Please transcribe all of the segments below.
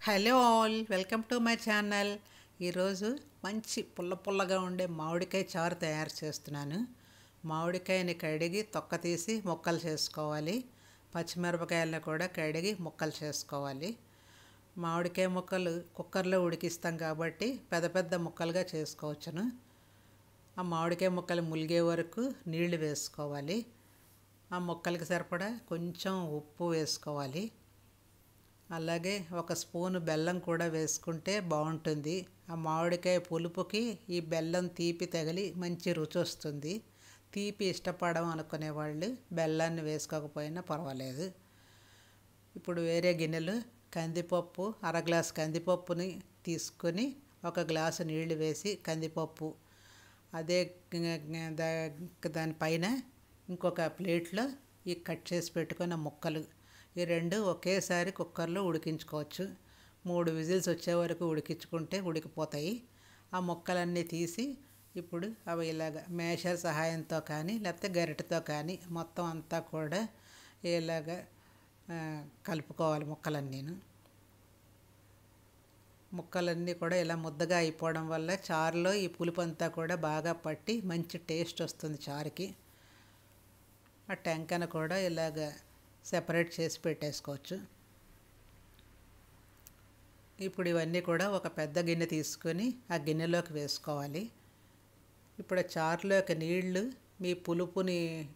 Hello all, welcome to my channel. ఈరోజు మంచి పుల్ల పుల్లగా ఉండే మామిడికాయ చారు తయారు చేస్తున్నాను. మామిడికాయని కడిగి తొక్క తీసి ముక్కలు చేసుకోవాలి. పచ్చిమిరపకాయలను కూడా కడిగి ముక్కలు చేసుకోవాలి. మామిడికాయ ముక్కలు కుక్కర్లో ఉడికిస్తాం కాబట్టి పెద్ద పెద్ద ముక్కలుగా చేసుకోవచ్చును. ఆ మామిడికాయ ముక్కలు ములిగే వరకు నీళ్లు వేసుకోవాలి. ఆ ముక్కలకి సరిపడా కొంచెం ఉప్పు వేసుకోవాలి. అలాగే ఒక స్పూను బెల్లం కూడా వేసుకుంటే బాగుంటుంది. ఆ మామిడికాయ పులుపుకి ఈ బెల్లం తీపి తగిలి మంచి రుచి వస్తుంది. తీపి ఇష్టపడం అనుకునే వాళ్ళు బెల్లాన్ని వేసుకోకపోయినా పర్వాలేదు. ఇప్పుడు వేరే గిన్నెలు కందిపప్పు, అర గ్లాసు కందిపప్పుని తీసుకొని ఒక గ్లాసు నీళ్లు వేసి కందిపప్పు అదే దానిపైన ఇంకొక ప్లేట్లో ఈ కట్ చేసి పెట్టుకున్న ముక్కలు ఈ రెండు ఒకేసారి కుక్కర్లో ఉడికించుకోవచ్చు. 3 విజిల్స్ వచ్చే వరకు ఉడికించుకుంటే ఉడికిపోతాయి. ఆ ముక్కలన్నీ తీసి ఇప్పుడు అవి ఇలాగ మేషర్ సహాయంతో కానీ లేకపోతే గరిటెతో కానీ మొత్తం అంతా కూడా ఇలాగ కలుపుకోవాలి. ముక్కలన్నీ కూడా ఇలా ముద్దగా అయిపోవడం వల్ల చారులో ఈ పులుపు అంతా కూడా బాగా పట్టి మంచి టేస్ట్ వస్తుంది చారుకి. ఆ టెంకను కూడా ఇలాగ సెపరేట్ చేసి పెట్టేసుకోవచ్చు. ఇప్పుడు ఇవన్నీ కూడా ఒక పెద్ద గిన్నె తీసుకొని ఆ గిన్నెలోకి వేసుకోవాలి. ఇప్పుడు ఆ చారులోకి నీళ్లు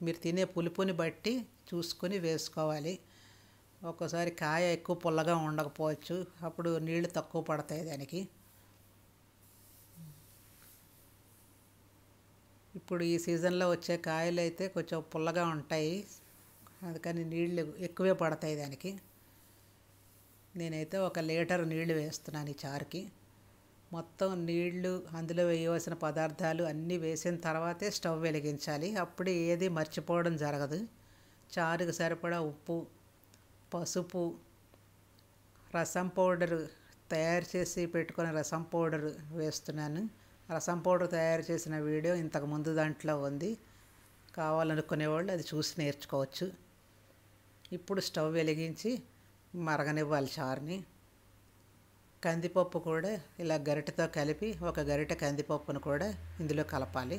మీరు తినే పులుపుని బట్టి చూసుకొని వేసుకోవాలి. ఒక్కోసారి కాయ ఎక్కువ పుల్లగా ఉండకపోవచ్చు, అప్పుడు నీళ్లు తక్కువ పడతాయి దానికి. ఇప్పుడు ఈ సీజన్లో వచ్చే కాయలు అయితే కొంచెం పుల్లగా ఉంటాయి, అందుకని నీళ్ళు ఎక్కువే పడతాయి దానికి. నేనైతే 1 లీటర్ నీళ్లు వేస్తున్నాను ఈ చారుకి. మొత్తం నీళ్లు అందులో వేయవలసిన పదార్థాలు అన్నీ వేసిన తర్వాతే స్టవ్ వెలిగించాలి. అప్పుడు ఏది మర్చిపోవడం జరగదు. చారుకు సరిపడా ఉప్పు, పసుపు, రసం పౌడరు తయారు చేసి పెట్టుకున్న రసం పౌడరు వేస్తున్నాను. రసం పౌడర్ తయారు చేసిన వీడియో ఇంతకుముందు దాంట్లో ఉంది, కావాలనుకునేవాళ్ళు అది చూసి నేర్చుకోవచ్చు. ఇప్పుడు స్టవ్ వెలిగించి మరగనివ్వాలి చారుని. కందిపప్పు కూడా ఇలా గరిటెతో కలిపి 1 గరిటె కందిపప్పును కూడా ఇందులో కలపాలి.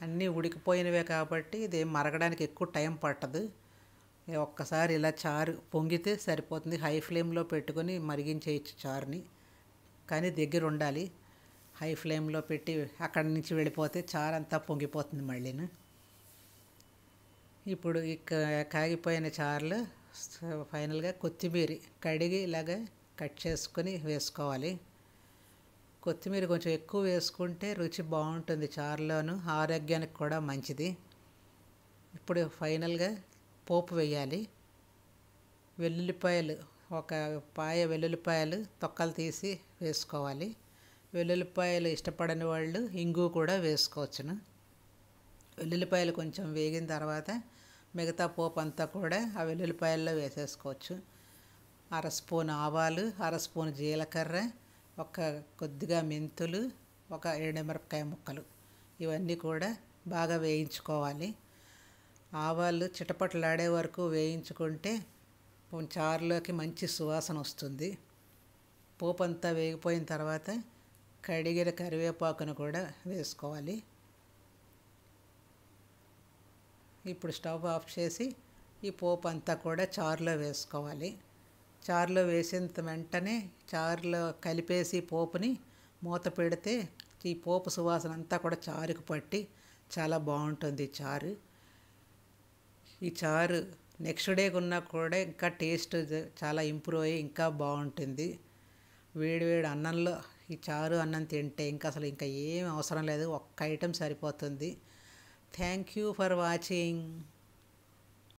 అన్నీ ఉడికిపోయినవే కాబట్టి ఇది మరగడానికి ఎక్కువ టైం పట్టదు. ఒక్కసారి ఇలా చారు పొంగితే సరిపోతుంది. హై ఫ్లేమ్లో పెట్టుకొని మరిగించేయచ్చు చారుని, కానీ దగ్గర ఉండాలి. హై ఫ్లేమ్లో పెట్టి అక్కడి నుంచి వెళ్ళిపోతే చారు అంతా పొంగిపోతుంది మళ్ళీను. ఇప్పుడు ఈ కాగిపోయిన చారులో ఫైనల్గా కొత్తిమీర కడిగి ఇలాగ కట్ చేసుకొని వేసుకోవాలి. కొత్తిమీర కొంచెం ఎక్కువ వేసుకుంటే రుచి బాగుంటుంది చారులోను, ఆరోగ్యానికి కూడా మంచిది. ఇప్పుడు ఫైనల్గా పోపు వేయాలి. వెల్లుల్లిపాయలు 1 పాయ వెల్లుల్లిపాయలు తొక్కలు తీసి వేసుకోవాలి. వెల్లుల్లిపాయలు ఇష్టపడని వాళ్ళు ఇంగు కూడా వేసుకోవచ్చును. వెల్లుల్లిపాయలు కొంచెం వేగిన తర్వాత మిగతా పోపు అంతా కూడా ఆ వెల్లుల్లిపాయల్లో వేసేసుకోవచ్చు. 1 స్పూన్ ఆవాలు, 1 స్పూన్ జీలకర్ర, కొద్దిగా మెంతులు, 1 ఎండుమిరపకాయ ముక్కలు, ఇవన్నీ కూడా బాగా వేయించుకోవాలి. ఆవాలు చిటపటలాడే వరకు వేయించుకుంటే చారులోకి మంచి సువాసన వస్తుంది. పోపు అంతా వేగిపోయిన తర్వాత కడిగిన కరివేపాకును కూడా వేసుకోవాలి. ఇప్పుడు స్టవ్ ఆఫ్ చేసి ఈ పోపు అంతా కూడా చారులో వేసుకోవాలి. చారులో వేసిన వెంటనే చారులో కలిపేసి పోపుని మూత పెడితే ఈ పోపు సువాసన అంతా కూడా చారుకు పట్టి చాలా బాగుంటుంది చారు. ఈ చారు నెక్స్ట్ డే ఉన్నా కూడా ఇంకా టేస్ట్ చాలా ఇంప్రూవ్ అయ్యి ఇంకా బాగుంటుంది. వేడివేడి అన్నంలో ఈ చారు అన్నం తింటే ఇంకా ఏం అవసరం లేదు, 1 ఐటెం సరిపోతుంది. Thank you for watching.